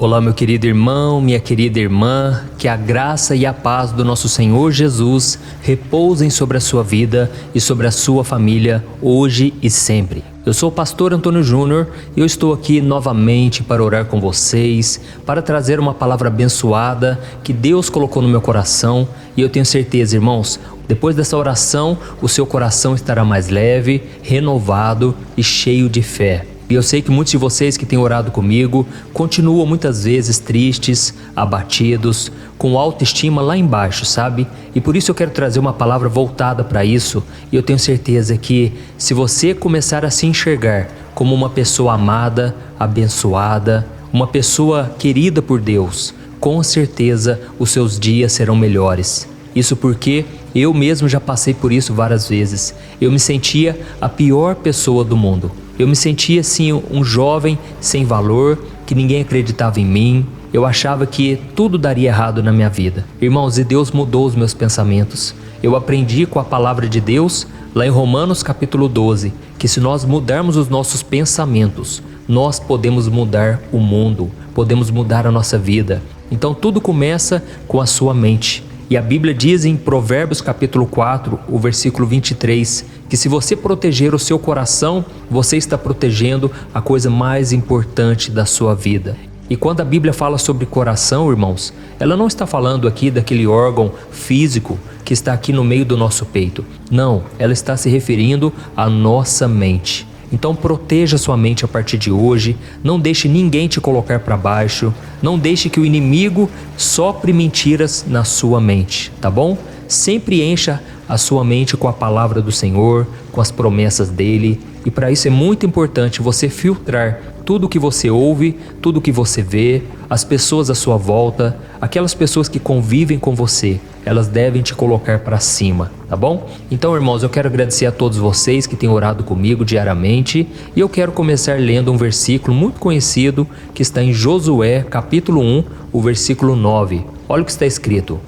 Olá, meu querido irmão, minha querida irmã, que a graça e a paz do nosso Senhor Jesus repousem sobre a sua vida e sobre a sua família, hoje e sempre. Eu sou o pastor Antônio Júnior e eu estou aqui novamente para orar com vocês, para trazer uma palavra abençoada que Deus colocou no meu coração, e eu tenho certeza, irmãos, depois dessa oração, o seu coração estará mais leve, renovado e cheio de fé. E eu sei que muitos de vocês que têm orado comigo continuam muitas vezes tristes, abatidos, com autoestima lá embaixo, sabe? E por isso eu quero trazer uma palavra voltada para isso. E eu tenho certeza que se você começar a se enxergar como uma pessoa amada, abençoada, uma pessoa querida por Deus, com certeza os seus dias serão melhores. Isso porque eu mesmo já passei por isso várias vezes. Eu me sentia a pior pessoa do mundo. Eu me sentia assim um jovem sem valor, que ninguém acreditava em mim. Eu achava que tudo daria errado na minha vida. Irmãos, e Deus mudou os meus pensamentos. Eu aprendi com a palavra de Deus, lá em Romanos capítulo 12, que se nós mudarmos os nossos pensamentos, nós podemos mudar o mundo, podemos mudar a nossa vida. Então tudo começa com a sua mente. E a Bíblia diz em Provérbios capítulo 4, o versículo 23, que se você proteger o seu coração, você está protegendo a coisa mais importante da sua vida. E quando a Bíblia fala sobre coração, irmãos, ela não está falando aqui daquele órgão físico que está aqui no meio do nosso peito. Não, ela está se referindo à nossa mente. Então proteja sua mente a partir de hoje, não deixe ninguém te colocar para baixo, não deixe que o inimigo sopre mentiras na sua mente, tá bom? Sempre encha a sua mente com a palavra do Senhor, com as promessas dele, e para isso é muito importante você filtrar tudo que você ouve, tudo que você vê, as pessoas à sua volta, aquelas pessoas que convivem com você, elas devem te colocar para cima, tá bom? Então, irmãos, eu quero agradecer a todos vocês que têm orado comigo diariamente, e eu quero começar lendo um versículo muito conhecido que está em Josué, capítulo 1, o versículo 9. Olha o que está escrito: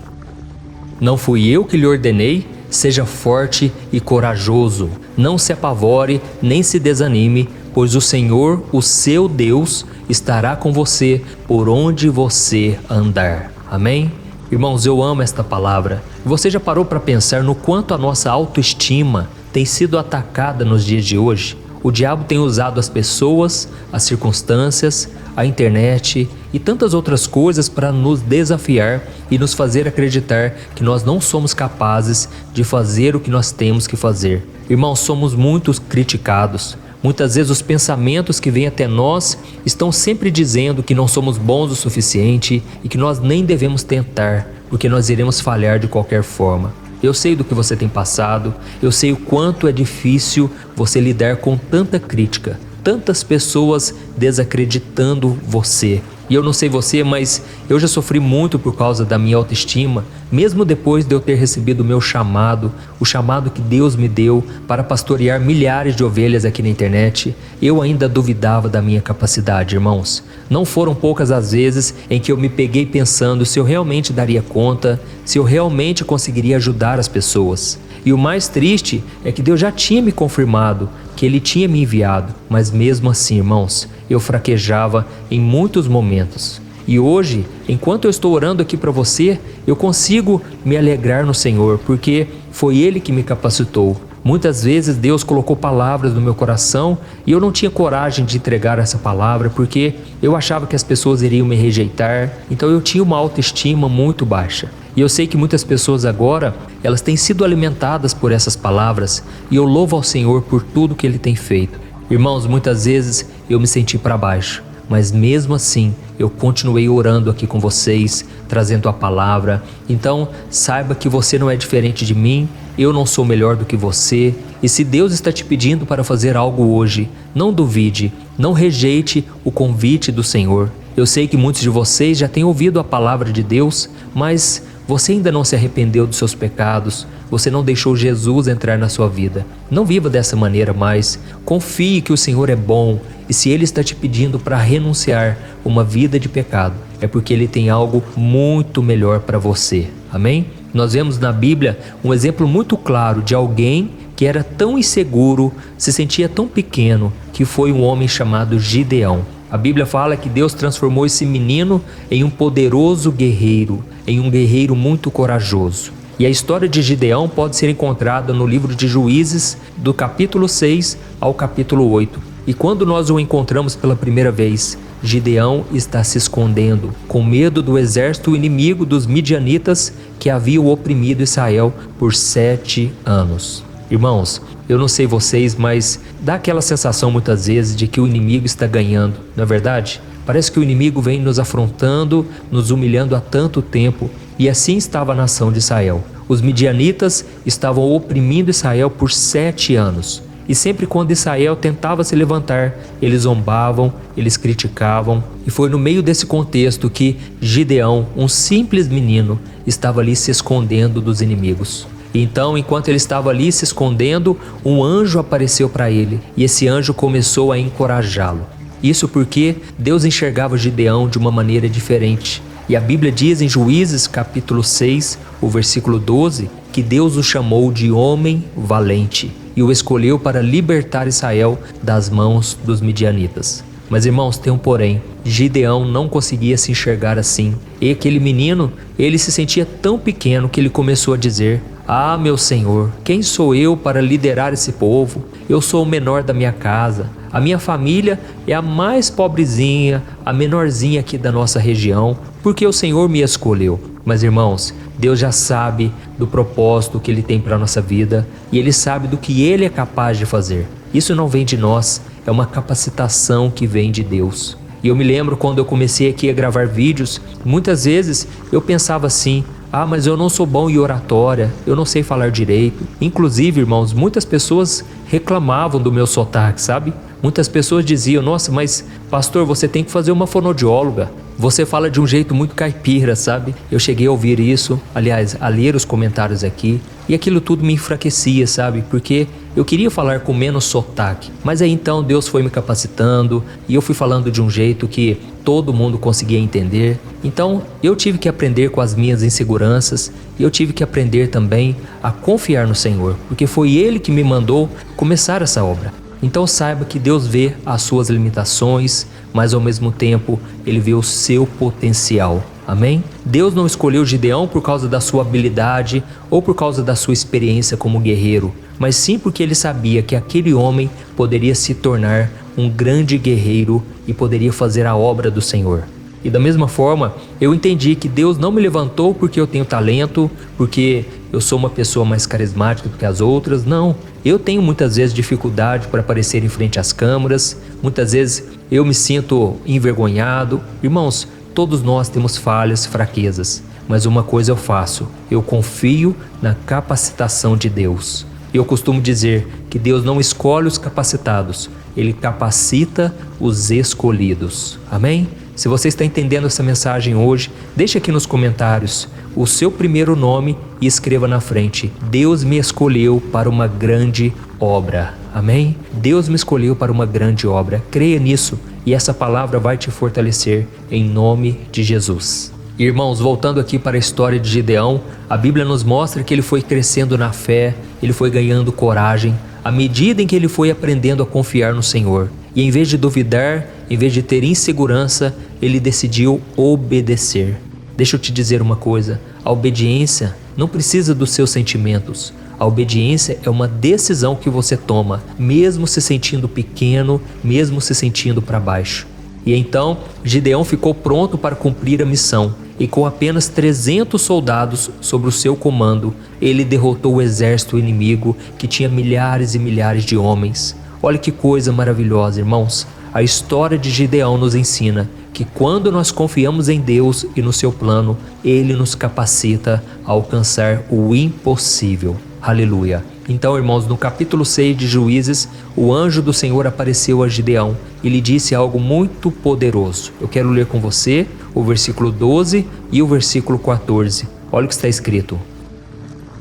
Não fui eu que lhe ordenei? Seja forte e corajoso, não se apavore nem se desanime, pois o Senhor, o seu Deus, estará com você por onde você andar. Amém? Irmãos, eu amo esta palavra. Você já parou para pensar no quanto a nossa autoestima tem sido atacada nos dias de hoje? O diabo tem usado as pessoas, as circunstâncias, a internet e tantas outras coisas para nos desafiar e nos fazer acreditar que nós não somos capazes de fazer o que nós temos que fazer. Irmãos, somos muito criticados. Muitas vezes os pensamentos que vêm até nós estão sempre dizendo que não somos bons o suficiente e que nós nem devemos tentar, porque nós iremos falhar de qualquer forma. Eu sei do que você tem passado, eu sei o quanto é difícil você lidar com tanta crítica, tantas pessoas desacreditando você. E eu não sei você, mas eu já sofri muito por causa da minha autoestima, mesmo depois de eu ter recebido o meu chamado, o chamado que Deus me deu para pastorear milhares de ovelhas aqui na internet, eu ainda duvidava da minha capacidade, irmãos. Não foram poucas as vezes em que eu me peguei pensando se eu realmente daria conta, se eu realmente conseguiria ajudar as pessoas. E o mais triste é que Deus já tinha me confirmado que Ele tinha me enviado, mas mesmo assim, irmãos, eu fraquejava em muitos momentos. E hoje, enquanto eu estou orando aqui para você, eu consigo me alegrar no Senhor, porque foi Ele que me capacitou. Muitas vezes Deus colocou palavras no meu coração e eu não tinha coragem de entregar essa palavra porque eu achava que as pessoas iriam me rejeitar, então eu tinha uma autoestima muito baixa. E eu sei que muitas pessoas agora, elas têm sido alimentadas por essas palavras e eu louvo ao Senhor por tudo que Ele tem feito. Irmãos, muitas vezes eu me senti para baixo, mas mesmo assim eu continuei orando aqui com vocês, trazendo a palavra. Então saiba que você não é diferente de mim, eu não sou melhor do que você, e se Deus está te pedindo para fazer algo hoje, não duvide, não rejeite o convite do Senhor. Eu sei que muitos de vocês já têm ouvido a palavra de Deus, mas você ainda não se arrependeu dos seus pecados, você não deixou Jesus entrar na sua vida. Não viva dessa maneira mais. Confie que o Senhor é bom, e se Ele está te pedindo para renunciar uma vida de pecado, é porque Ele tem algo muito melhor para você. Amém? Nós vemos na Bíblia um exemplo muito claro de alguém que era tão inseguro, se sentia tão pequeno, que foi um homem chamado Gideão. A Bíblia fala que Deus transformou esse menino em um poderoso guerreiro, em um guerreiro muito corajoso. E a história de Gideão pode ser encontrada no livro de Juízes, do capítulo 6 ao capítulo 8. E quando nós o encontramos pela primeira vez, Gideão está se escondendo, com medo do exército inimigo dos midianitas que haviam oprimido Israel por 7 anos. Irmãos, eu não sei vocês, mas dá aquela sensação muitas vezes de que o inimigo está ganhando, não é verdade? Parece que o inimigo vem nos afrontando, nos humilhando há tanto tempo, e assim estava a nação de Israel. Os midianitas estavam oprimindo Israel por 7 anos. E sempre quando Israel tentava se levantar, eles zombavam, eles criticavam. E foi no meio desse contexto que Gideão, um simples menino, estava ali se escondendo dos inimigos. Então, enquanto ele estava ali se escondendo, um anjo apareceu para ele, e esse anjo começou a encorajá-lo. Isso porque Deus enxergava Gideão de uma maneira diferente. E a Bíblia diz em Juízes capítulo 6, o versículo 12, que Deus o chamou de homem valente e o escolheu para libertar Israel das mãos dos midianitas. Mas irmãos, tem um porém, Gideão não conseguia se enxergar assim. E aquele menino, ele se sentia tão pequeno que ele começou a dizer: "Ah, meu Senhor, quem sou eu para liderar esse povo? Eu sou o menor da minha casa. A minha família é a mais pobrezinha, a menorzinha aqui da nossa região, porque o Senhor me escolheu." Mas irmãos, Deus já sabe do propósito que Ele tem para a nossa vida e Ele sabe do que Ele é capaz de fazer. Isso não vem de nós, é uma capacitação que vem de Deus. E eu me lembro quando eu comecei aqui a gravar vídeos, muitas vezes eu pensava assim: "Ah, mas eu não sou bom em oratória, eu não sei falar direito." Inclusive, irmãos, muitas pessoas reclamavam do meu sotaque, sabe? Muitas pessoas diziam: "Nossa, mas pastor, você tem que fazer uma fonoaudióloga. Você fala de um jeito muito caipira, sabe?" Eu cheguei a ouvir isso, aliás, a ler os comentários aqui, e aquilo tudo me enfraquecia, sabe? Porque eu queria falar com menos sotaque. Mas aí então Deus foi me capacitando e eu fui falando de um jeito que todo mundo conseguia entender. Então eu tive que aprender com as minhas inseguranças e eu tive que aprender também a confiar no Senhor, porque foi Ele que me mandou começar essa obra. Então saiba que Deus vê as suas limitações, mas ao mesmo tempo Ele vê o seu potencial. Amém? Deus não escolheu Gideão por causa da sua habilidade ou por causa da sua experiência como guerreiro, mas sim porque Ele sabia que aquele homem poderia se tornar um grande guerreiro e poderia fazer a obra do Senhor. E da mesma forma, eu entendi que Deus não me levantou porque eu tenho talento, porque eu sou uma pessoa mais carismática do que as outras. Não, eu tenho muitas vezes dificuldade para aparecer em frente às câmeras, muitas vezes eu me sinto envergonhado. Irmãos, todos nós temos falhas, fraquezas, mas uma coisa eu faço: eu confio na capacitação de Deus. Eu costumo dizer que Deus não escolhe os capacitados, Ele capacita os escolhidos. Amém? Se você está entendendo essa mensagem hoje, deixe aqui nos comentários o seu primeiro nome e escreva na frente: Deus me escolheu para uma grande obra. Amém? Deus me escolheu para uma grande obra. Creia nisso e essa palavra vai te fortalecer em nome de Jesus. Irmãos, voltando aqui para a história de Gideão, a Bíblia nos mostra que ele foi crescendo na fé, ele foi ganhando coragem, à medida em que ele foi aprendendo a confiar no Senhor. E em vez de duvidar, em vez de ter insegurança, ele decidiu obedecer. Deixa eu te dizer uma coisa: a obediência não precisa dos seus sentimentos. A obediência é uma decisão que você toma, mesmo se sentindo pequeno, mesmo se sentindo para baixo. E então, Gideão ficou pronto para cumprir a missão. E com apenas 300 soldados sob o seu comando, ele derrotou o exército inimigo que tinha milhares e milhares de homens. Olha que coisa maravilhosa, irmãos. A história de Gideão nos ensina que quando nós confiamos em Deus e no seu plano, Ele nos capacita a alcançar o impossível. Aleluia! Então, irmãos, no capítulo 6 de Juízes, o anjo do Senhor apareceu a Gideão e lhe disse algo muito poderoso. Eu quero ler com você o versículo 12 e o versículo 14. Olha o que está escrito: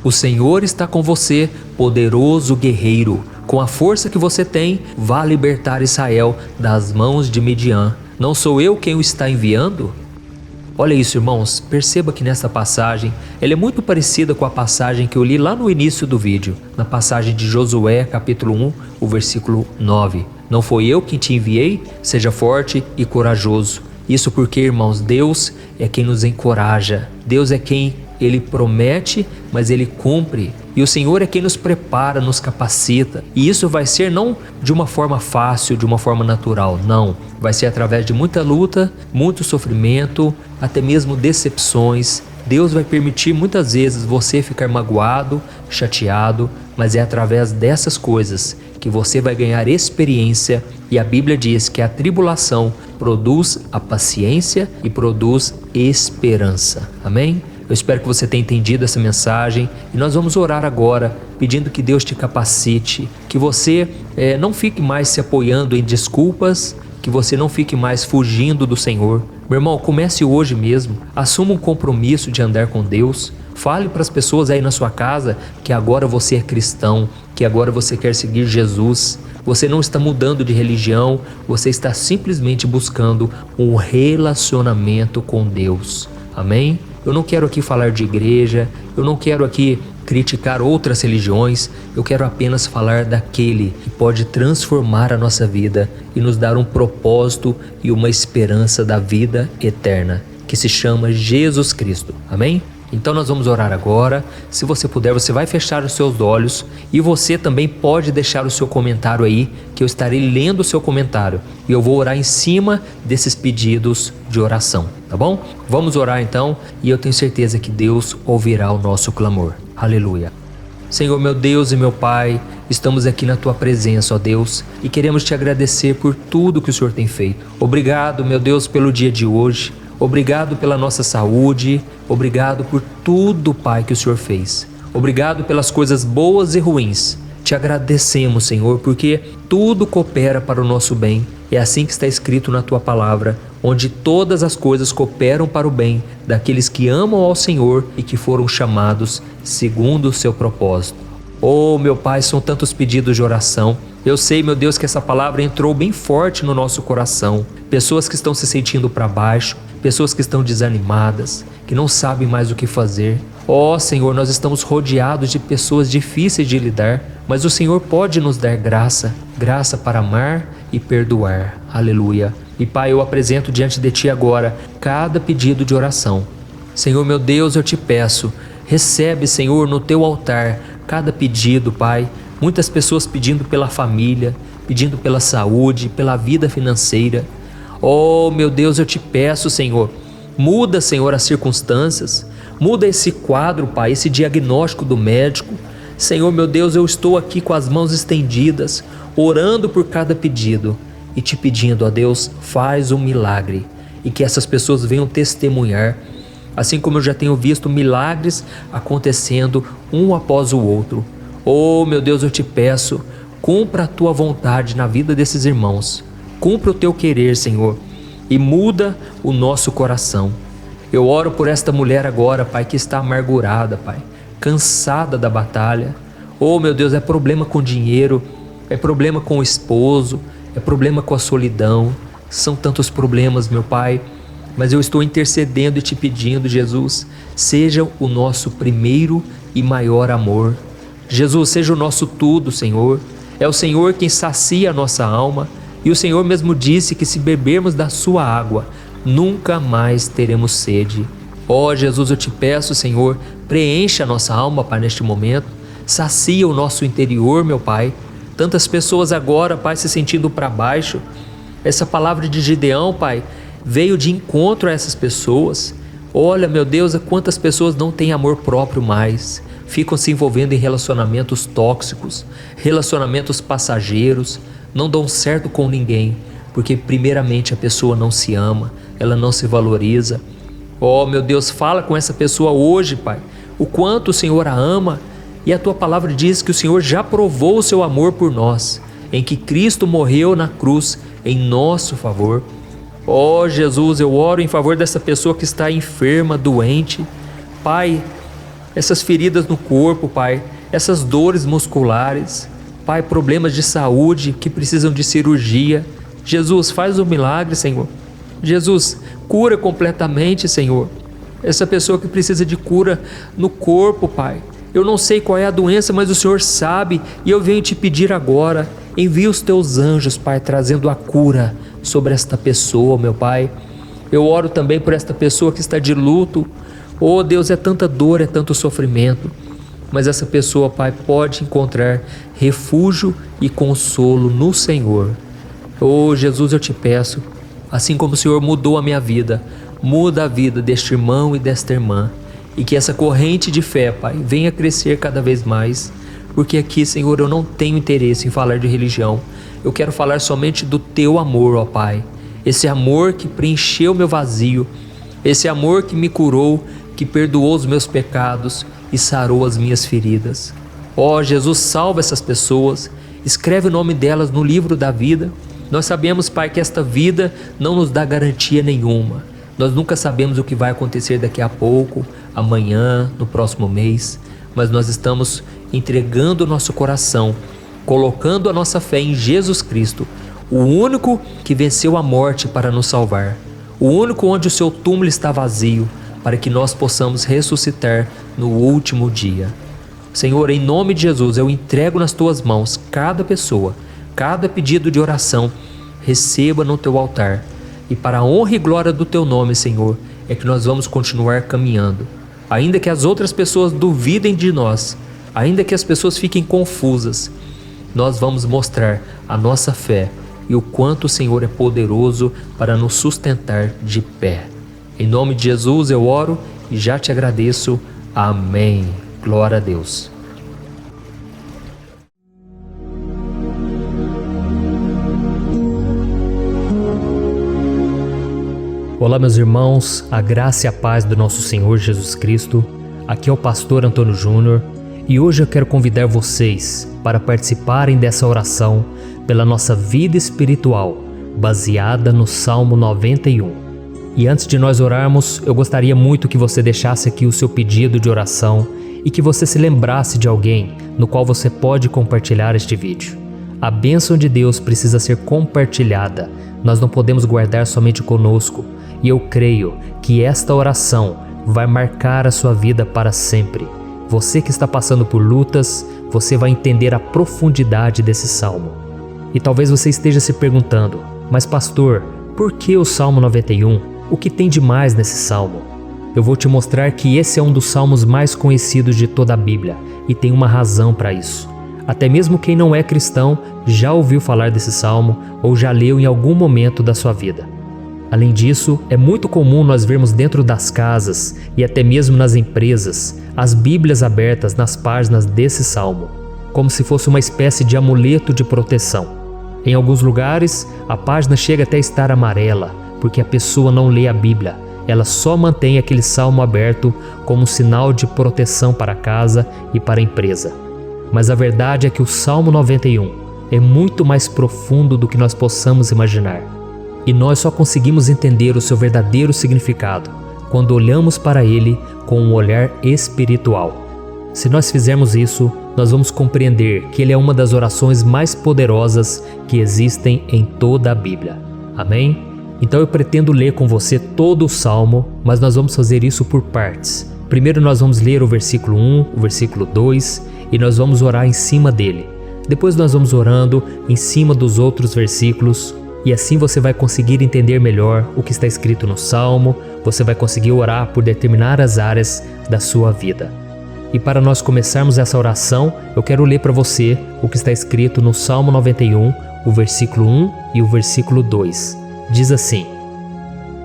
O Senhor está com você, poderoso guerreiro. Com a força que você tem, vá libertar Israel das mãos de Midian. Não sou eu quem o está enviando? Olha isso, irmãos, perceba que nessa passagem, ela é muito parecida com a passagem que eu li lá no início do vídeo, na passagem de Josué, capítulo 1, o versículo 9. Não foi eu quem te enviei? Seja forte e corajoso. Isso porque, irmãos, Deus é quem nos encoraja. Deus é quem Ele promete, mas Ele cumpre. E o Senhor é quem nos prepara, nos capacita. E isso vai ser não de uma forma fácil, de uma forma natural, não. Vai ser através de muita luta, muito sofrimento, até mesmo decepções. Deus vai permitir muitas vezes você ficar magoado, chateado, mas é através dessas coisas que você vai ganhar experiência. E a Bíblia diz que a tribulação produz a paciência e produz esperança. Amém? Eu espero que você tenha entendido essa mensagem e nós vamos orar agora pedindo que Deus te capacite, que você não fique mais se apoiando em desculpas, que você não fique mais fugindo do Senhor. Meu irmão, comece hoje mesmo, assuma um compromisso de andar com Deus. Fale para as pessoas aí na sua casa que agora você é cristão, que agora você quer seguir Jesus. Você não está mudando de religião, você está simplesmente buscando um relacionamento com Deus. Amém? Eu não quero aqui falar de igreja, eu não quero aqui criticar outras religiões, eu quero apenas falar daquele que pode transformar a nossa vida e nos dar um propósito e uma esperança da vida eterna, que se chama Jesus Cristo. Amém? Então nós vamos orar agora. Se você puder, você vai fechar os seus olhos e você também pode deixar o seu comentário aí, que eu estarei lendo o seu comentário e eu vou orar em cima desses pedidos de oração, tá bom? Vamos orar então e eu tenho certeza que Deus ouvirá o nosso clamor. Aleluia. Senhor, meu Deus e meu Pai, estamos aqui na Tua presença, ó Deus, e queremos Te agradecer por tudo que o Senhor tem feito. Obrigado, meu Deus, pelo dia de hoje. Obrigado pela nossa saúde, obrigado por tudo, Pai, que o Senhor fez. Obrigado pelas coisas boas e ruins. Te agradecemos, Senhor, porque tudo coopera para o nosso bem. É assim que está escrito na Tua palavra, onde todas as coisas cooperam para o bem daqueles que amam ao Senhor e que foram chamados segundo o seu propósito. Oh, meu Pai, são tantos pedidos de oração. Eu sei, meu Deus, que essa palavra entrou bem forte no nosso coração. Pessoas que estão se sentindo para baixo, pessoas que estão desanimadas, que não sabem mais o que fazer. Ó Senhor, nós estamos rodeados de pessoas difíceis de lidar, mas o Senhor pode nos dar graça, graça para amar e perdoar. Aleluia. E Pai, eu apresento diante de Ti agora cada pedido de oração. Senhor, meu Deus, eu Te peço, recebe, Senhor, no Teu altar cada pedido, Pai. Muitas pessoas pedindo pela família, pedindo pela saúde, pela vida financeira. Oh, meu Deus, eu Te peço, Senhor, muda, Senhor, as circunstâncias, muda esse quadro, Pai, esse diagnóstico do médico. Senhor, meu Deus, eu estou aqui com as mãos estendidas, orando por cada pedido e Te pedindo, ó Deus, faz um milagre e que essas pessoas venham testemunhar, assim como eu já tenho visto milagres acontecendo um após o outro. Oh, meu Deus, eu Te peço, cumpra a Tua vontade na vida desses irmãos. Cumpra o Teu querer, Senhor, e muda o nosso coração. Eu oro por esta mulher agora, Pai, que está amargurada, Pai, cansada da batalha. Oh, meu Deus, é problema com dinheiro, é problema com o esposo, é problema com a solidão. São tantos problemas, meu Pai, mas eu estou intercedendo e Te pedindo, Jesus, seja o nosso primeiro e maior amor. Jesus, seja o nosso tudo, Senhor. É o Senhor quem sacia a nossa alma. E o Senhor mesmo disse que se bebermos da sua água, nunca mais teremos sede. Ó Jesus, eu Te peço, Senhor, preencha a nossa alma, Pai, neste momento. Sacia o nosso interior, meu Pai. Tantas pessoas agora, Pai, se sentindo para baixo. Essa palavra de Gideão, Pai, veio de encontro a essas pessoas. Olha, meu Deus, quantas pessoas não têm amor próprio mais. Ficam se envolvendo em relacionamentos tóxicos, relacionamentos passageiros, não dão certo com ninguém, porque primeiramente a pessoa não se ama, ela não se valoriza. Oh, meu Deus, fala com essa pessoa hoje, Pai, o quanto o Senhor a ama, e a Tua palavra diz que o Senhor já provou o Seu amor por nós, em que Cristo morreu na cruz em nosso favor. Oh, Jesus, eu oro em favor dessa pessoa que está enferma, doente. Pai, essas feridas no corpo, Pai, essas dores musculares, Pai, problemas de saúde que precisam de cirurgia. Jesus, faz um milagre, Senhor. Jesus, cura completamente, Senhor. Essa pessoa que precisa de cura no corpo, Pai. Eu não sei qual é a doença, mas o Senhor sabe e eu venho Te pedir agora. Envia os teus anjos, Pai, trazendo a cura sobre esta pessoa, meu Pai. Eu oro também por esta pessoa que está de luto. Oh Deus, é tanta dor, é tanto sofrimento. Mas essa pessoa, Pai, pode encontrar refúgio e consolo no Senhor. Oh Jesus, eu te peço, assim como o Senhor mudou a minha vida, muda a vida deste irmão e desta irmã. E que essa corrente de fé, Pai, venha crescer cada vez mais. Porque aqui, Senhor, eu não tenho interesse em falar de religião. Eu quero falar somente do Teu amor, ó Pai. Esse amor que preencheu meu vazio. Esse amor que me curou, que perdoou os meus pecados e sarou as minhas feridas. Ó Jesus, salva essas pessoas. Escreve o nome delas no livro da vida. Nós sabemos, Pai, que esta vida não nos dá garantia nenhuma. Nós nunca sabemos o que vai acontecer daqui a pouco, amanhã, no próximo mês. Mas nós estamos entregando o nosso coração, colocando a nossa fé em Jesus Cristo, o único que venceu a morte para nos salvar, o único onde o seu túmulo está vazio, para que nós possamos ressuscitar no último dia. Senhor, em nome de Jesus, eu entrego nas tuas mãos cada pessoa, cada pedido de oração, receba no teu altar. E para a honra e glória do teu nome, Senhor, é que nós vamos continuar caminhando. Ainda que as outras pessoas duvidem de nós, ainda que as pessoas fiquem confusas, nós vamos mostrar a nossa fé e o quanto o Senhor é poderoso para nos sustentar de pé. Em nome de Jesus eu oro e já te agradeço. Amém. Glória a Deus. Olá, meus irmãos, a graça e a paz do nosso Senhor Jesus Cristo. Aqui é o pastor Antônio Júnior e hoje eu quero convidar vocês para participarem dessa oração pela nossa vida espiritual, baseada no Salmo 91. E antes de nós orarmos, eu gostaria muito que você deixasse aqui o seu pedido de oração e que você se lembrasse de alguém no qual você pode compartilhar este vídeo. A bênção de Deus precisa ser compartilhada, nós não podemos guardar somente conosco. E eu creio que esta oração vai marcar a sua vida para sempre. Você que está passando por lutas, você vai entender a profundidade desse salmo. E talvez você esteja se perguntando, mas pastor, por que o Salmo 91? O que tem de mais nesse salmo? Eu vou te mostrar que esse é um dos salmos mais conhecidos de toda a Bíblia e tem uma razão para isso. Até mesmo quem não é cristão já ouviu falar desse salmo ou já leu em algum momento da sua vida. Além disso, é muito comum nós vermos dentro das casas e até mesmo nas empresas as Bíblias abertas nas páginas desse salmo, como se fosse uma espécie de amuleto de proteção. Em alguns lugares, a página chega até a estar amarela, porque a pessoa não lê a Bíblia, ela só mantém aquele salmo aberto como sinal de proteção para a casa e para a empresa. Mas a verdade é que o Salmo 91 é muito mais profundo do que nós possamos imaginar. E nós só conseguimos entender o seu verdadeiro significado quando olhamos para ele com um olhar espiritual. Se nós fizermos isso, nós vamos compreender que ele é uma das orações mais poderosas que existem em toda a Bíblia. Amém? Então eu pretendo ler com você todo o Salmo, mas nós vamos fazer isso por partes. Primeiro nós vamos ler o versículo 1, o versículo 2 e nós vamos orar em cima dele. Depois nós vamos orando em cima dos outros versículos. E assim você vai conseguir entender melhor o que está escrito no Salmo, você vai conseguir orar por determinadas áreas da sua vida. E para nós começarmos essa oração, eu quero ler para você o que está escrito no Salmo 91, o versículo 1 e o versículo 2. Diz assim: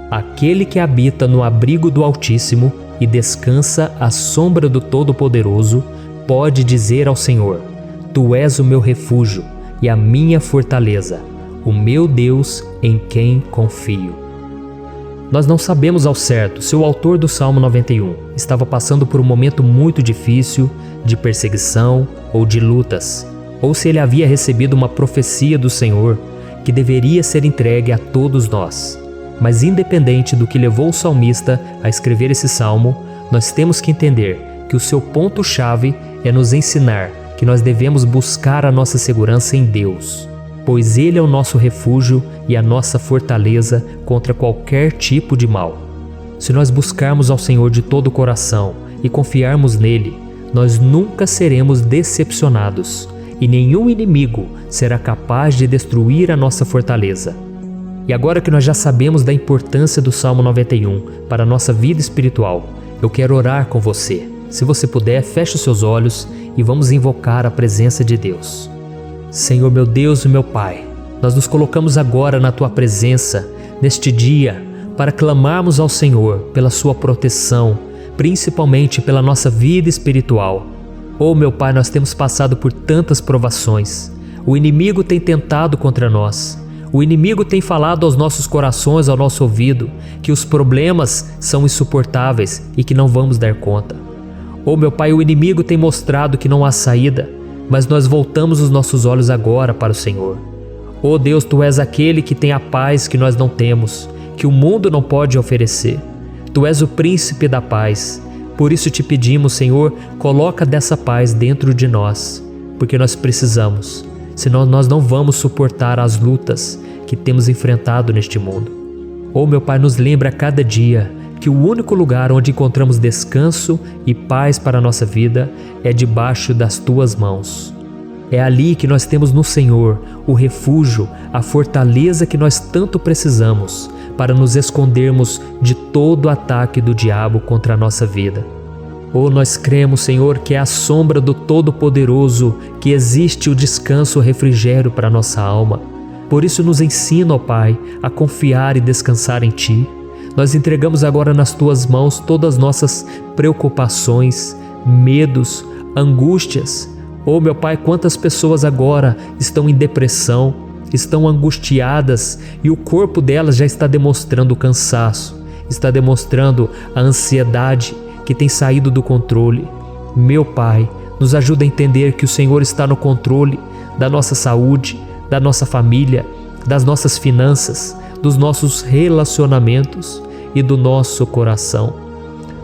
Aquele que habita no abrigo do Altíssimo e descansa à sombra do Todo-Poderoso, pode dizer ao Senhor: Tu és o meu refúgio e a minha fortaleza, o meu Deus em quem confio. Nós não sabemos ao certo se o autor do Salmo 91 estava passando por um momento muito difícil, de perseguição ou de lutas, ou se ele havia recebido uma profecia do Senhor que deveria ser entregue a todos nós. Mas independente do que levou o salmista a escrever esse salmo, nós temos que entender que o seu ponto-chave é nos ensinar que nós devemos buscar a nossa segurança em Deus, pois Ele é o nosso refúgio e a nossa fortaleza contra qualquer tipo de mal. Se nós buscarmos ao Senhor de todo o coração e confiarmos nele, nós nunca seremos decepcionados e nenhum inimigo será capaz de destruir a nossa fortaleza. E agora que nós já sabemos da importância do Salmo 91 para a nossa vida espiritual, eu quero orar com você. Se você puder, feche os seus olhos e vamos invocar a presença de Deus. Senhor meu Deus e meu Pai, nós nos colocamos agora na Tua presença, neste dia, para clamarmos ao Senhor pela Sua proteção, principalmente pela nossa vida espiritual. Oh meu Pai, nós temos passado por tantas provações. O inimigo tem tentado contra nós. O inimigo tem falado aos nossos corações, ao nosso ouvido, que os problemas são insuportáveis e que não vamos dar conta. Oh meu Pai, o inimigo tem mostrado que não há saída, mas nós voltamos os nossos olhos agora para o Senhor. Oh Deus, Tu és aquele que tem a paz que nós não temos, que o mundo não pode oferecer. Tu és o príncipe da paz. Por isso te pedimos, Senhor, coloca dessa paz dentro de nós, porque nós precisamos. Senão nós não vamos suportar as lutas que temos enfrentado neste mundo. Oh meu Pai, nos lembra a cada dia que o único lugar onde encontramos descanso e paz para a nossa vida é debaixo das Tuas mãos. É ali que nós temos no Senhor o refúgio, a fortaleza que nós tanto precisamos para nos escondermos de todo o ataque do diabo contra a nossa vida. Oh, nós cremos, Senhor, que é à sombra do Todo-Poderoso que existe o descanso, o refrigério para a nossa alma. Por isso nos ensina, ó Pai, a confiar e descansar em Ti. Nós entregamos agora nas Tuas mãos todas as nossas preocupações, medos, angústias. Oh, meu Pai, quantas pessoas agora estão em depressão, estão angustiadas e o corpo delas já está demonstrando o cansaço, está demonstrando a ansiedade que tem saído do controle. Meu Pai, nos ajuda a entender que o Senhor está no controle da nossa saúde, da nossa família, das nossas finanças, dos nossos relacionamentos e do nosso coração.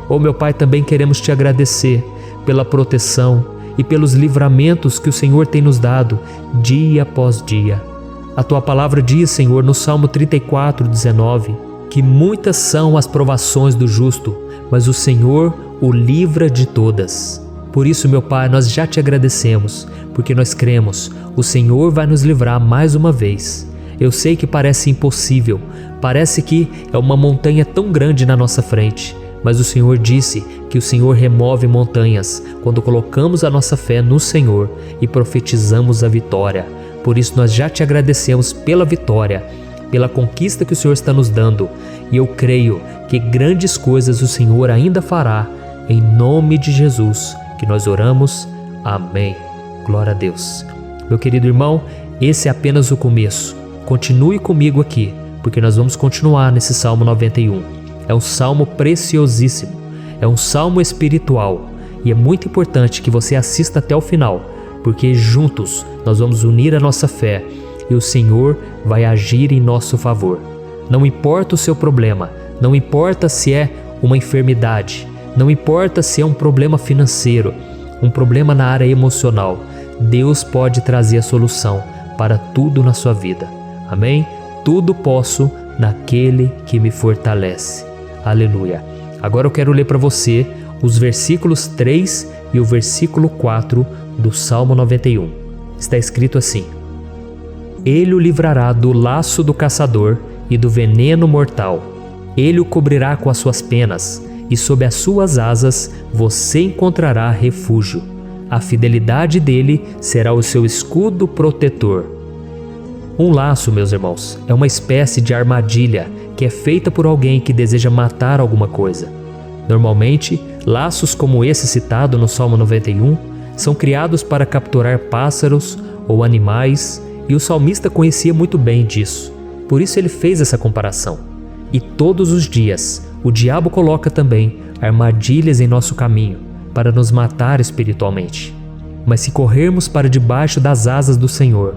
Oh meu Pai, também queremos Te agradecer pela proteção e pelos livramentos que o Senhor tem nos dado dia após dia. A Tua palavra diz, Senhor, no Salmo 34:19, que muitas são as provações do justo, mas o Senhor o livra de todas. Por isso, meu Pai, nós já Te agradecemos, porque nós cremos, o Senhor vai nos livrar mais uma vez. Eu sei que parece impossível, parece que é uma montanha tão grande na nossa frente, mas o Senhor disse que o Senhor remove montanhas quando colocamos a nossa fé no Senhor e profetizamos a vitória. Por isso nós já Te agradecemos pela vitória, pela conquista que o Senhor está nos dando, e eu creio que grandes coisas o Senhor ainda fará, em nome de Jesus, que nós oramos. Amém. Glória a Deus. Meu querido irmão, esse é apenas o começo. Continue comigo aqui, porque nós vamos continuar nesse Salmo 91. É um salmo preciosíssimo, é um salmo espiritual, e é muito importante que você assista até o final, porque juntos nós vamos unir a nossa fé e o Senhor vai agir em nosso favor. Não importa o seu problema, não importa se é uma enfermidade, não importa se é um problema financeiro, um problema na área emocional, Deus pode trazer a solução para tudo na sua vida. Amém? Tudo posso naquele que me fortalece. Aleluia. Agora eu quero ler para você os versículos 3 e o versículo 4 do Salmo 91. Está escrito assim: Ele o livrará do laço do caçador e do veneno mortal. Ele o cobrirá com as suas penas, e sob as suas asas você encontrará refúgio. A fidelidade dele será o seu escudo protetor. Um laço, meus irmãos, é uma espécie de armadilha que é feita por alguém que deseja matar alguma coisa. Normalmente, laços como esse citado no Salmo 91 são criados para capturar pássaros ou animais, e o salmista conhecia muito bem disso. Por isso ele fez essa comparação. E todos os dias, o diabo coloca também armadilhas em nosso caminho para nos matar espiritualmente. Mas se corrermos para debaixo das asas do Senhor,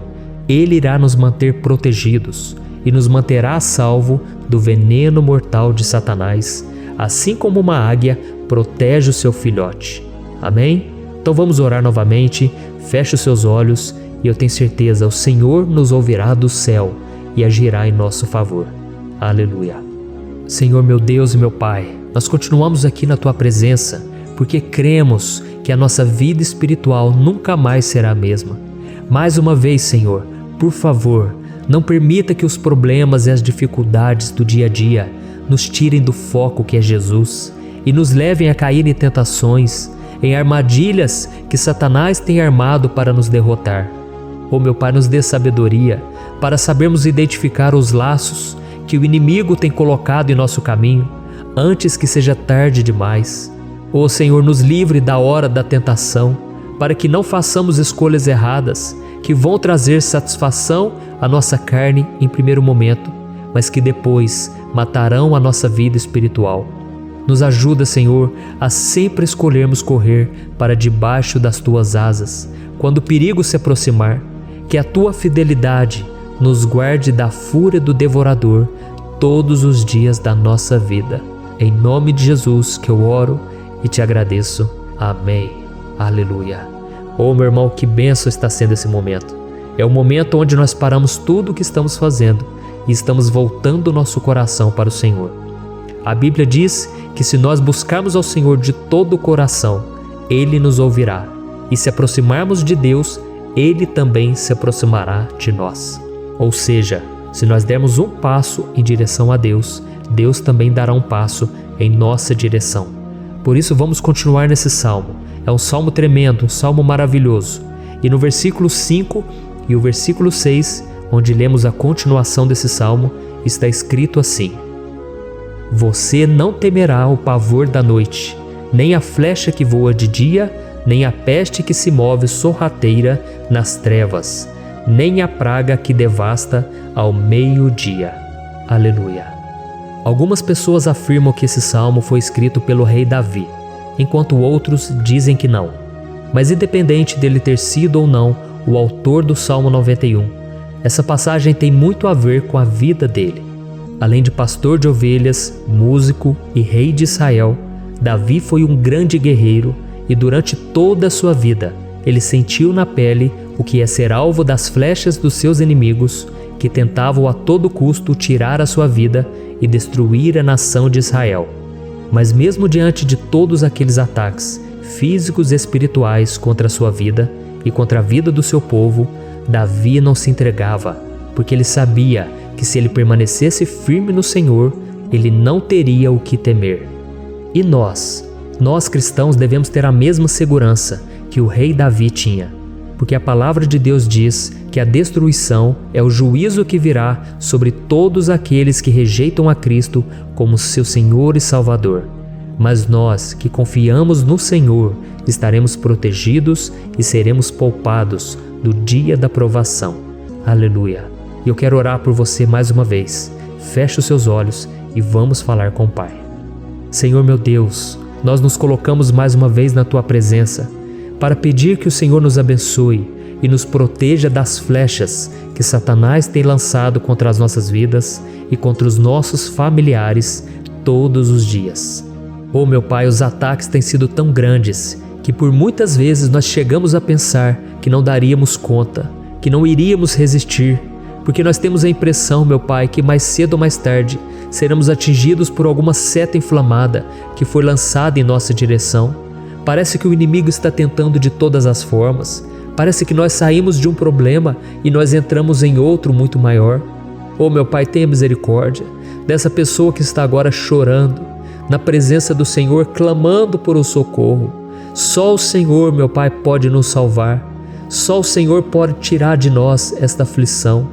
Ele irá nos manter protegidos e nos manterá a salvo do veneno mortal de Satanás, assim como uma águia protege o seu filhote. Amém? Então vamos orar novamente, feche os seus olhos e eu tenho certeza, o Senhor nos ouvirá do céu e agirá em nosso favor. Aleluia. Senhor meu Deus e meu Pai, nós continuamos aqui na Tua presença porque cremos que a nossa vida espiritual nunca mais será a mesma. Mais uma vez, Senhor, por favor, não permita que os problemas e as dificuldades do dia a dia nos tirem do foco que é Jesus e nos levem a cair em tentações, em armadilhas que Satanás tem armado para nos derrotar. Ó meu Pai, nos dê sabedoria para sabermos identificar os laços que o inimigo tem colocado em nosso caminho antes que seja tarde demais. Ó Senhor, nos livre da hora da tentação, para que não façamos escolhas erradas que vão trazer satisfação à nossa carne em primeiro momento, mas que depois matarão a nossa vida espiritual. Nos ajuda, Senhor, a sempre escolhermos correr para debaixo das Tuas asas, quando o perigo se aproximar. Que a Tua fidelidade nos guarde da fúria do devorador todos os dias da nossa vida. Em nome de Jesus que eu oro e te agradeço. Amém. Aleluia. Oh, meu irmão, que bênção está sendo esse momento. É o momento onde nós paramos tudo o que estamos fazendo e estamos voltando o nosso coração para o Senhor. A Bíblia diz que se nós buscarmos ao Senhor de todo o coração, Ele nos ouvirá. E se aproximarmos de Deus, Ele também se aproximará de nós. Ou seja, se nós dermos um passo em direção a Deus, Deus também dará um passo em nossa direção. Por isso vamos continuar nesse salmo. É um salmo tremendo, um salmo maravilhoso. E no versículo 5 e o versículo 6, onde lemos a continuação desse salmo, está escrito assim: Você não temerá o pavor da noite, nem a flecha que voa de dia, nem a peste que se move sorrateira nas trevas, nem a praga que devasta ao meio-dia. Aleluia. Algumas pessoas afirmam que esse salmo foi escrito pelo rei Davi, enquanto outros dizem que não. Mas independente dele ter sido ou não o autor do Salmo 91, essa passagem tem muito a ver com a vida dele. Além de pastor de ovelhas, músico e rei de Israel, Davi foi um grande guerreiro e durante toda a sua vida ele sentiu na pele o que é ser alvo das flechas dos seus inimigos que tentavam a todo custo tirar a sua vida e destruir a nação de Israel. Mas mesmo diante de todos aqueles ataques físicos e espirituais contra a sua vida e contra a vida do seu povo, Davi não se entregava, porque ele sabia que se ele permanecesse firme no Senhor, ele não teria o que temer. E nós cristãos devemos ter a mesma segurança que o rei Davi tinha, porque a palavra de Deus diz que a destruição é o juízo que virá sobre todos aqueles que rejeitam a Cristo como seu Senhor e Salvador. Mas nós que confiamos no Senhor estaremos protegidos e seremos poupados do dia da provação. Aleluia. E eu quero orar por você mais uma vez. Feche os seus olhos e vamos falar com o Pai. Senhor meu Deus, nós nos colocamos mais uma vez na Tua presença para pedir que o Senhor nos abençoe e nos proteja das flechas que Satanás tem lançado contra as nossas vidas e contra os nossos familiares todos os dias. Oh meu Pai, os ataques têm sido tão grandes que por muitas vezes nós chegamos a pensar que não daríamos conta, que não iríamos resistir, porque nós temos a impressão, meu Pai, que mais cedo ou mais tarde seremos atingidos por alguma seta inflamada que foi lançada em nossa direção. Parece que o inimigo está tentando de todas as formas. Parece que nós saímos de um problema e nós entramos em outro muito maior. Oh meu Pai, tenha misericórdia dessa pessoa que está agora chorando, na presença do Senhor, clamando por um socorro. Só o Senhor, meu Pai, pode nos salvar. Só o Senhor pode tirar de nós esta aflição.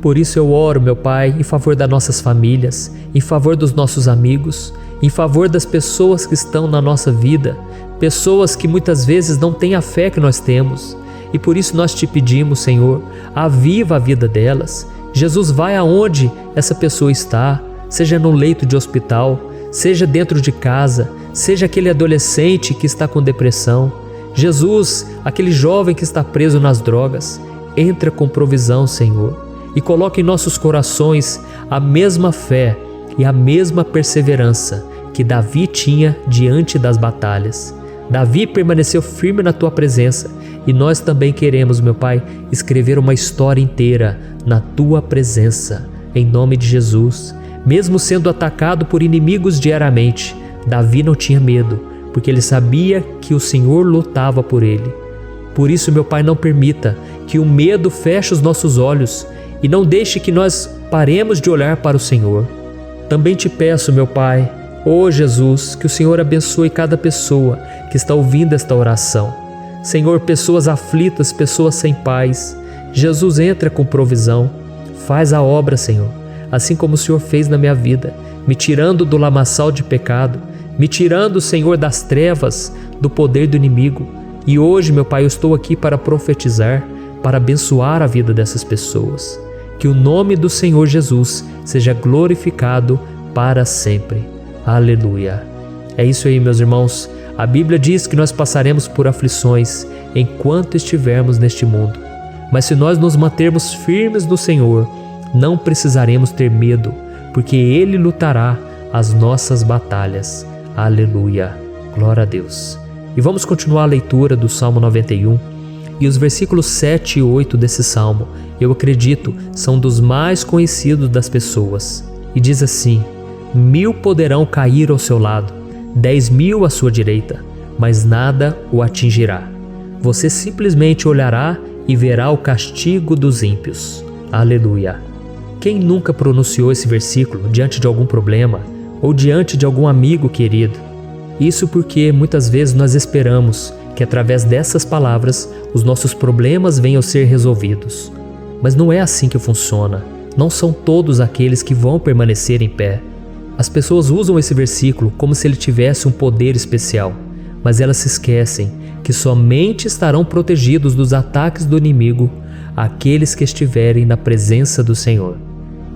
Por isso eu oro, meu Pai, em favor das nossas famílias, em favor dos nossos amigos, em favor das pessoas que estão na nossa vida, pessoas que muitas vezes não têm a fé que nós temos. E por isso nós te pedimos, Senhor, aviva a vida delas. Jesus, vai aonde essa pessoa está, seja no leito de hospital, seja dentro de casa, seja aquele adolescente que está com depressão. Jesus, aquele jovem que está preso nas drogas, entra com provisão, Senhor, e coloca em nossos corações a mesma fé e a mesma perseverança que Davi tinha diante das batalhas. Davi permaneceu firme na Tua presença e nós também queremos, meu Pai, escrever uma história inteira na Tua presença, em nome de Jesus. Mesmo sendo atacado por inimigos diariamente, Davi não tinha medo, porque ele sabia que o Senhor lutava por ele. Por isso, meu Pai, não permita que o medo feche os nossos olhos e não deixe que nós paremos de olhar para o Senhor. Também te peço, meu Pai, ó Jesus, que o Senhor abençoe cada pessoa que está ouvindo esta oração. Senhor, pessoas aflitas, pessoas sem paz. Jesus, entra com provisão. Faz a obra, Senhor, assim como o Senhor fez na minha vida, me tirando do lamaçal de pecado, me tirando, Senhor, das trevas, do poder do inimigo. E hoje, meu Pai, eu estou aqui para profetizar, para abençoar a vida dessas pessoas. Que o nome do Senhor Jesus seja glorificado para sempre. Aleluia. É isso aí, meus irmãos. A Bíblia diz que nós passaremos por aflições enquanto estivermos neste mundo. Mas se nós nos mantermos firmes no Senhor, não precisaremos ter medo, porque Ele lutará as nossas batalhas. Aleluia. Glória a Deus. E vamos continuar a leitura do Salmo 91. E os versículos 7 e 8 desse salmo, eu acredito, são dos mais conhecidos das pessoas. E diz assim: 1000 poderão cair ao seu lado, 10.000 à sua direita, mas nada o atingirá. Você simplesmente olhará e verá o castigo dos ímpios. Aleluia. Quem nunca pronunciou esse versículo diante de algum problema ou diante de algum amigo querido? Isso porque muitas vezes nós esperamos que através dessas palavras os nossos problemas venham a ser resolvidos. Mas não é assim que funciona. Não são todos aqueles que vão permanecer em pé. As pessoas usam esse versículo como se ele tivesse um poder especial, mas elas se esquecem que somente estarão protegidos dos ataques do inimigo aqueles que estiverem na presença do Senhor.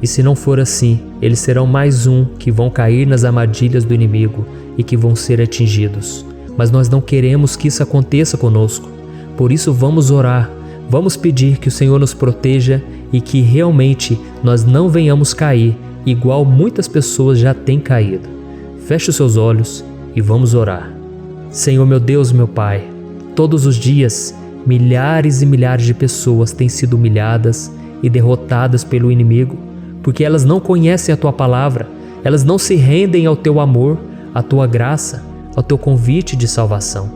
E se não for assim, eles serão mais um que vão cair nas armadilhas do inimigo e que vão ser atingidos. Mas nós não queremos que isso aconteça conosco. Por isso vamos orar, vamos pedir que o Senhor nos proteja e que realmente nós não venhamos cair igual muitas pessoas já têm caído. Feche os seus olhos e vamos orar. Senhor, meu Deus, meu Pai, todos os dias milhares e milhares de pessoas têm sido humilhadas e derrotadas pelo inimigo, porque elas não conhecem a Tua palavra, elas não se rendem ao Teu amor, à Tua graça, ao Teu convite de salvação.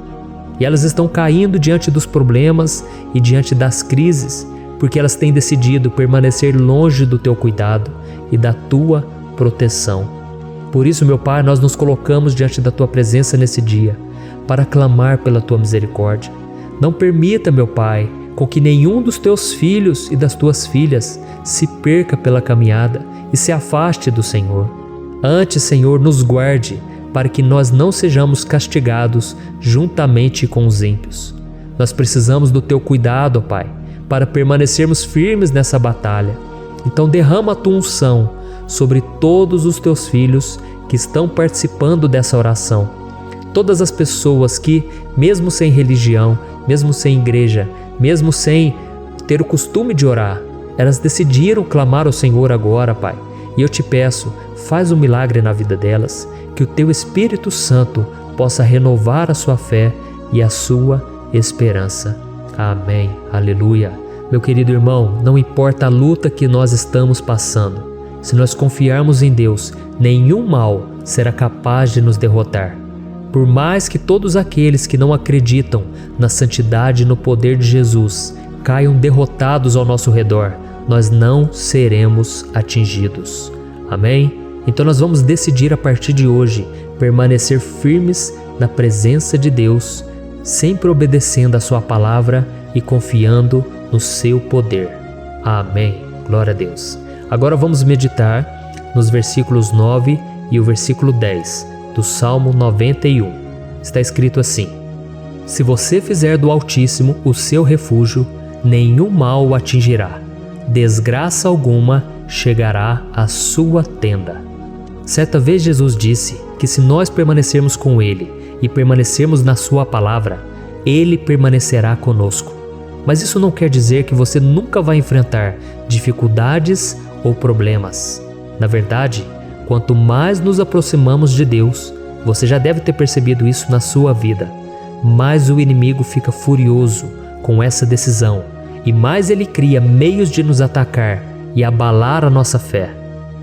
E elas estão caindo diante dos problemas e diante das crises, porque elas têm decidido permanecer longe do Teu cuidado e da Tua proteção. Por isso, meu Pai, nós nos colocamos diante da Tua presença nesse dia, para clamar pela Tua misericórdia. Não permita, meu Pai, com que nenhum dos Teus filhos e das Tuas filhas se perca pela caminhada e se afaste do Senhor. Antes, Senhor, nos guarde, para que nós não sejamos castigados juntamente com os ímpios. Nós precisamos do Teu cuidado, Pai, para permanecermos firmes nessa batalha. Então derrama a Tua unção sobre todos os Teus filhos que estão participando dessa oração. Todas as pessoas que, mesmo sem religião, mesmo sem igreja, mesmo sem ter o costume de orar, elas decidiram clamar ao Senhor agora, Pai. E eu te peço, faz um milagre na vida delas, que o Teu Espírito Santo possa renovar a sua fé e a sua esperança. Amém. Aleluia. Meu querido irmão, não importa a luta que nós estamos passando, se nós confiarmos em Deus, nenhum mal será capaz de nos derrotar. Por mais que todos aqueles que não acreditam na santidade e no poder de Jesus caiam derrotados ao nosso redor, nós não seremos atingidos. Amém? Então nós vamos decidir a partir de hoje permanecer firmes na presença de Deus, sempre obedecendo a Sua palavra e confiando no Seu poder. Amém. Glória a Deus. Agora vamos meditar nos versículos 9 e o versículo 10 do Salmo 91. Está escrito assim: Se você fizer do Altíssimo o seu refúgio, nenhum mal o atingirá, desgraça alguma chegará à sua tenda. Certa vez Jesus disse que se nós permanecermos com Ele e permanecermos na Sua palavra, Ele permanecerá conosco. Mas isso não quer dizer que você nunca vai enfrentar dificuldades ou problemas. Na verdade, quanto mais nos aproximamos de Deus, você já deve ter percebido isso na sua vida, mais o inimigo fica furioso com essa decisão e mais ele cria meios de nos atacar e abalar a nossa fé.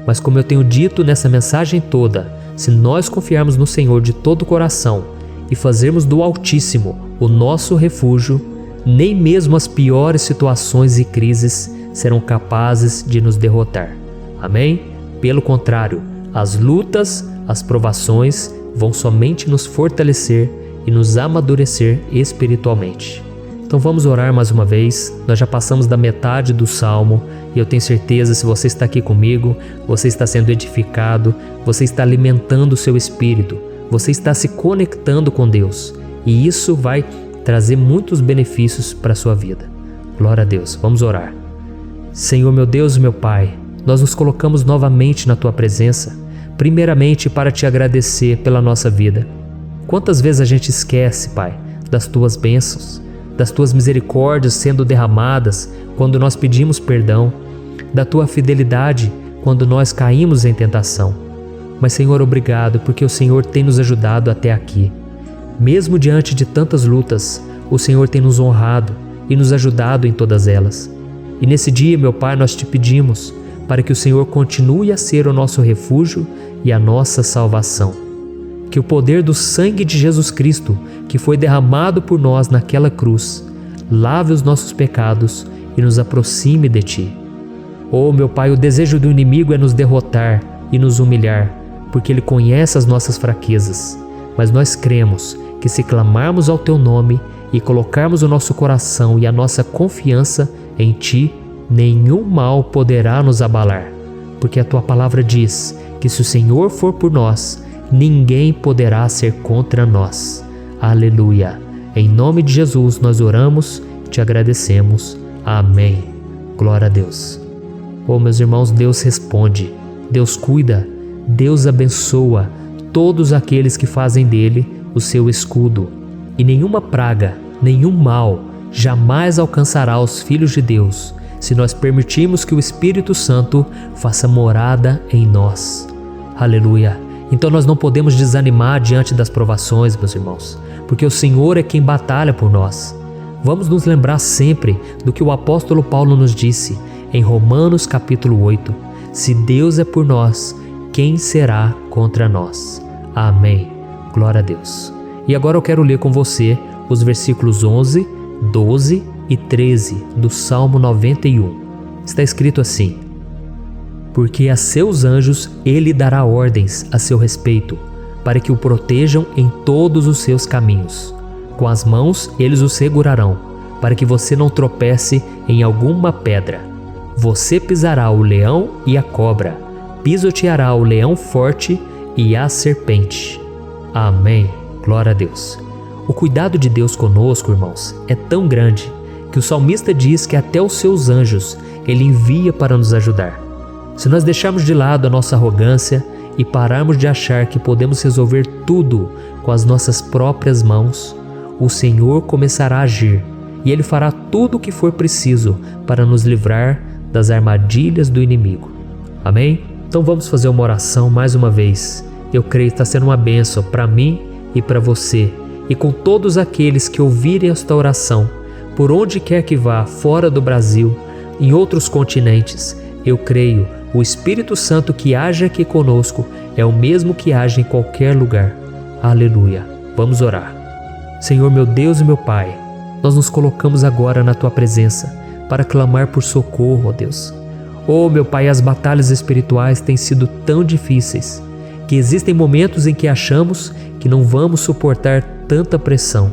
Mas como eu tenho dito nessa mensagem toda, se nós confiarmos no Senhor de todo o coração e fazermos do Altíssimo o nosso refúgio, nem mesmo as piores situações e crises serão capazes de nos derrotar. Amém? Pelo contrário, as lutas, as provações vão somente nos fortalecer e nos amadurecer espiritualmente. Então vamos orar mais uma vez. Nós já passamos da metade do Salmo e eu tenho certeza, se você está aqui comigo, você está sendo edificado, você está alimentando o seu espírito, você está se conectando com Deus e isso vai trazer muitos benefícios para a sua vida. Glória a Deus. Vamos orar. Senhor meu Deus e meu Pai, nós nos colocamos novamente na Tua presença, primeiramente para Te agradecer pela nossa vida. Quantas vezes a gente esquece, Pai, das Tuas bênçãos, das Tuas misericórdias sendo derramadas quando nós pedimos perdão, da Tua fidelidade quando nós caímos em tentação. Mas Senhor, obrigado porque o Senhor tem nos ajudado até aqui. Mesmo diante de tantas lutas, o Senhor tem nos honrado e nos ajudado em todas elas. E nesse dia, meu Pai, nós Te pedimos para que o Senhor continue a ser o nosso refúgio e a nossa salvação. Que o poder do sangue de Jesus Cristo, que foi derramado por nós naquela cruz, lave os nossos pecados e nos aproxime de Ti. Oh, meu Pai, o desejo do inimigo é nos derrotar e nos humilhar, porque ele conhece as nossas fraquezas. Mas nós cremos que se clamarmos ao Teu nome e colocarmos o nosso coração e a nossa confiança em Ti, nenhum mal poderá nos abalar, porque a Tua palavra diz que se o Senhor for por nós, ninguém poderá ser contra nós. Aleluia! Em nome de Jesus nós oramos e Te agradecemos. Amém. Glória a Deus. Oh, meus irmãos, Deus responde, Deus cuida, Deus abençoa todos aqueles que fazem dele o seu escudo. E nenhuma praga, nenhum mal jamais alcançará os filhos de Deus, se nós permitirmos que o Espírito Santo faça morada em nós. Aleluia! Então nós não podemos desanimar diante das provações, meus irmãos, porque o Senhor é quem batalha por nós. Vamos nos lembrar sempre do que o apóstolo Paulo nos disse em Romanos capítulo 8. Se Deus é por nós, quem será contra nós? Amém. Glória a Deus. E agora eu quero ler com você os versículos 11, 12 e 13 do Salmo 91. Está escrito assim: porque a seus anjos ele dará ordens a seu respeito, para que o protejam em todos os seus caminhos. Com as mãos eles o segurarão, para que você não tropece em alguma pedra. Você pisará o leão e a cobra, pisoteará o leão forte e a serpente. Amém. Glória a Deus. O cuidado de Deus conosco, irmãos, é tão grande que o salmista diz que até os seus anjos ele envia para nos ajudar. Se nós deixarmos de lado a nossa arrogância e pararmos de achar que podemos resolver tudo com as nossas próprias mãos, o Senhor começará a agir e Ele fará tudo o que for preciso para nos livrar das armadilhas do inimigo. Amém? Então vamos fazer uma oração mais uma vez. Eu creio que está sendo uma bênção para mim e para você, e com todos aqueles que ouvirem esta oração, por onde quer que vá, fora do Brasil, em outros continentes. Eu creio, o Espírito Santo que age aqui conosco é o mesmo que age em qualquer lugar. Aleluia. Vamos orar. Senhor meu Deus e meu Pai, nós nos colocamos agora na Tua presença para clamar por socorro, ó Deus. Oh, meu Pai, as batalhas espirituais têm sido tão difíceis que existem momentos em que achamos que não vamos suportar tanta pressão.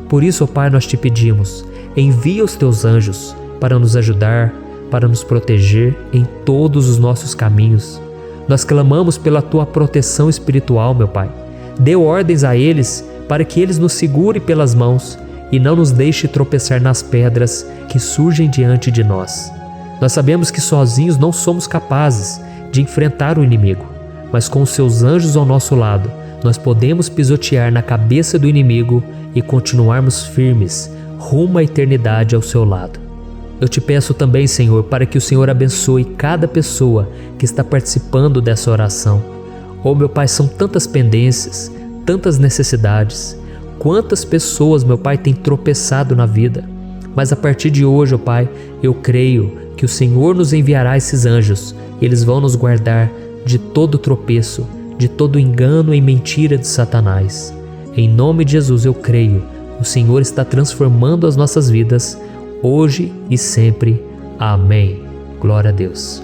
Por isso, ó Pai, nós Te pedimos, envia os Teus anjos para nos ajudar, para nos proteger em todos os nossos caminhos. Nós clamamos pela Tua proteção espiritual, meu Pai. Dê ordens a eles para que eles nos segurem pelas mãos e não nos deixe tropeçar nas pedras que surgem diante de nós. Nós sabemos que sozinhos não somos capazes de enfrentar o inimigo, mas com os Seus anjos ao nosso lado, nós podemos pisotear na cabeça do inimigo e continuarmos firmes rumo à eternidade ao Seu lado. Eu Te peço também, Senhor, para que o Senhor abençoe cada pessoa que está participando dessa oração. Oh, meu Pai, são tantas pendências, tantas necessidades. Quantas pessoas, meu Pai, têm tropeçado na vida. Mas a partir de hoje, ó Pai, eu creio que o Senhor nos enviará esses anjos. Eles vão nos guardar de todo tropeço, de todo engano e mentira de Satanás. Em nome de Jesus eu creio. O Senhor está transformando as nossas vidas, hoje e sempre. Amém. Glória a Deus.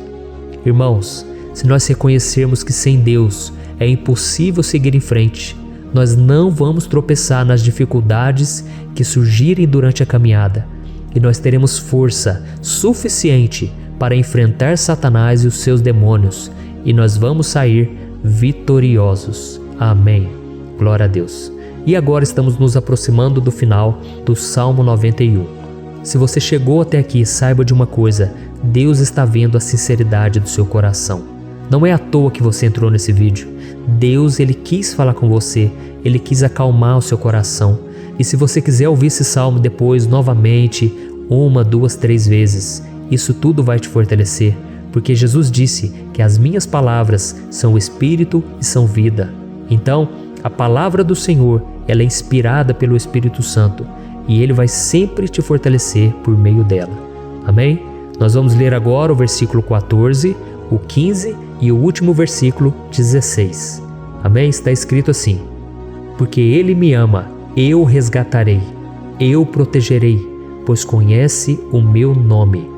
Irmãos, se nós reconhecermos que sem Deus é impossível seguir em frente, nós não vamos tropeçar nas dificuldades que surgirem durante a caminhada, e nós teremos força suficiente para enfrentar Satanás e os seus demônios, e nós vamos sair vitoriosos. Amém. Glória a Deus. E agora estamos nos aproximando do final do Salmo 91. Se você chegou até aqui, saiba de uma coisa: Deus está vendo a sinceridade do seu coração. Não é à toa que você entrou nesse vídeo. Deus, Ele quis falar com você, Ele quis acalmar o seu coração. E se você quiser ouvir esse salmo depois, novamente, 1, 2, 3 vezes, isso tudo vai te fortalecer, porque Jesus disse que as minhas palavras são espírito e são vida. Então, a palavra do Senhor, ela é inspirada pelo Espírito Santo, e Ele vai sempre te fortalecer por meio dela. Amém? Nós vamos ler agora o versículo 14, o 15 e o último versículo 16. Amém? Está escrito assim: porque Ele me ama, eu o resgatarei, eu o protegerei, pois conhece o meu nome.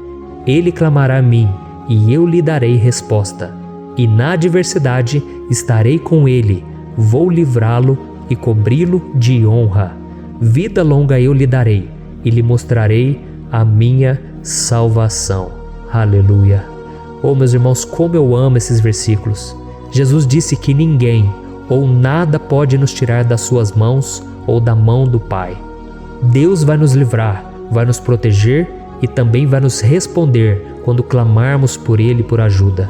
Ele clamará a mim, e eu lhe darei resposta. E na adversidade estarei com ele, vou livrá-lo e cobri-lo de honra. Vida longa eu lhe darei, e lhe mostrarei a minha salvação. Aleluia! Oh, meus irmãos, como eu amo esses versículos. Jesus disse que ninguém ou nada pode nos tirar das suas mãos ou da mão do Pai. Deus vai nos livrar, vai nos proteger e também vai nos responder quando clamarmos por Ele por ajuda.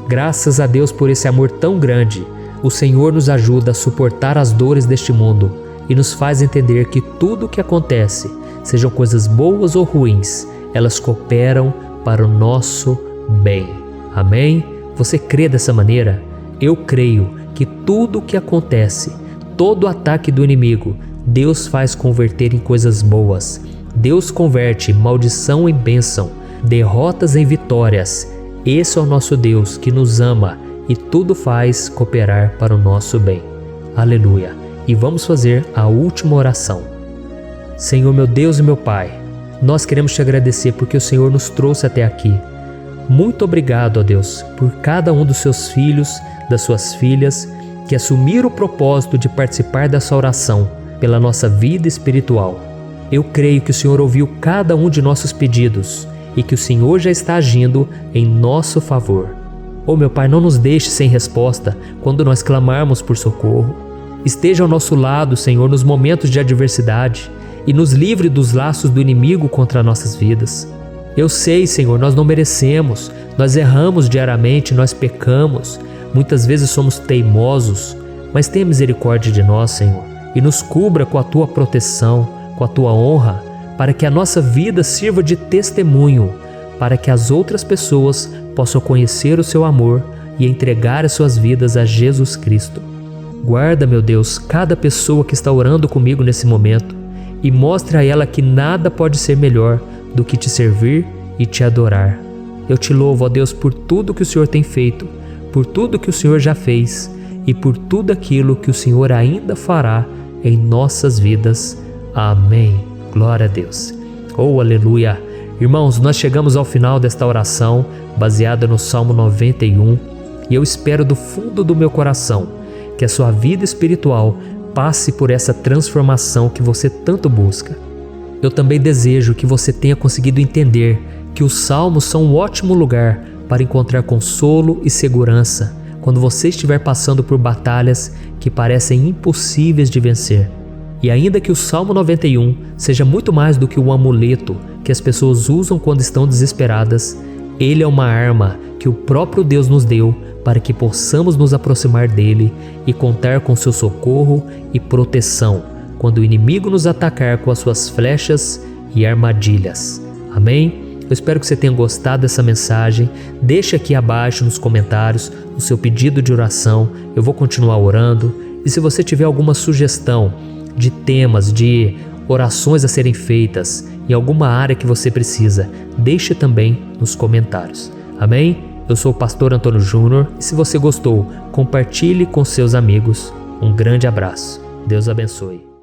Graças a Deus por esse amor tão grande, o Senhor nos ajuda a suportar as dores deste mundo e nos faz entender que tudo o que acontece, sejam coisas boas ou ruins, elas cooperam para o nosso bem. Amém? Você crê dessa maneira? Eu creio que tudo o que acontece, todo ataque do inimigo, Deus faz converter em coisas boas. Deus converte maldição em bênção, derrotas em vitórias. Esse é o nosso Deus que nos ama e tudo faz cooperar para o nosso bem. Aleluia! E vamos fazer a última oração. Senhor, meu Deus e meu Pai, nós queremos te agradecer porque o Senhor nos trouxe até aqui. Muito obrigado, ó Deus, por cada um dos seus filhos, das suas filhas, que assumiram o propósito de participar dessa oração pela nossa vida espiritual. Eu creio que o Senhor ouviu cada um de nossos pedidos e que o Senhor já está agindo em nosso favor. Oh, meu Pai, não nos deixe sem resposta quando nós clamarmos por socorro. Esteja ao nosso lado, Senhor, nos momentos de adversidade e nos livre dos laços do inimigo contra nossas vidas. Eu sei, Senhor, nós não merecemos, nós erramos diariamente, nós pecamos, muitas vezes somos teimosos, mas tenha misericórdia de nós, Senhor, e nos cubra com a Tua proteção, com a Tua honra, para que a nossa vida sirva de testemunho, para que as outras pessoas possam conhecer o Seu amor e entregar as suas vidas a Jesus Cristo. Guarda, meu Deus, cada pessoa que está orando comigo nesse momento e mostre a ela que nada pode ser melhor do que te servir e te adorar. Eu te louvo, ó Deus, por tudo que o Senhor tem feito, por tudo que o Senhor já fez e por tudo aquilo que o Senhor ainda fará em nossas vidas. Amém. Glória a Deus. Oh, aleluia. Irmãos, nós chegamos ao final desta oração baseada no Salmo 91 e eu espero do fundo do meu coração que a sua vida espiritual passe por essa transformação que você tanto busca. Eu também desejo que você tenha conseguido entender que os salmos são um ótimo lugar para encontrar consolo e segurança quando você estiver passando por batalhas que parecem impossíveis de vencer. E ainda que o Salmo 91 seja muito mais do que um amuleto que as pessoas usam quando estão desesperadas, ele é uma arma que o próprio Deus nos deu para que possamos nos aproximar dele e contar com seu socorro e proteção quando o inimigo nos atacar com as suas flechas e armadilhas. Amém? Eu espero que você tenha gostado dessa mensagem. Deixe aqui abaixo nos comentários o seu pedido de oração. Eu vou continuar orando. E se você tiver alguma sugestão de temas, de orações a serem feitas em alguma área que você precisa, deixe também nos comentários. Amém? Eu sou o pastor Antônio Júnior e se você gostou, compartilhe com seus amigos. Um grande abraço. Deus abençoe.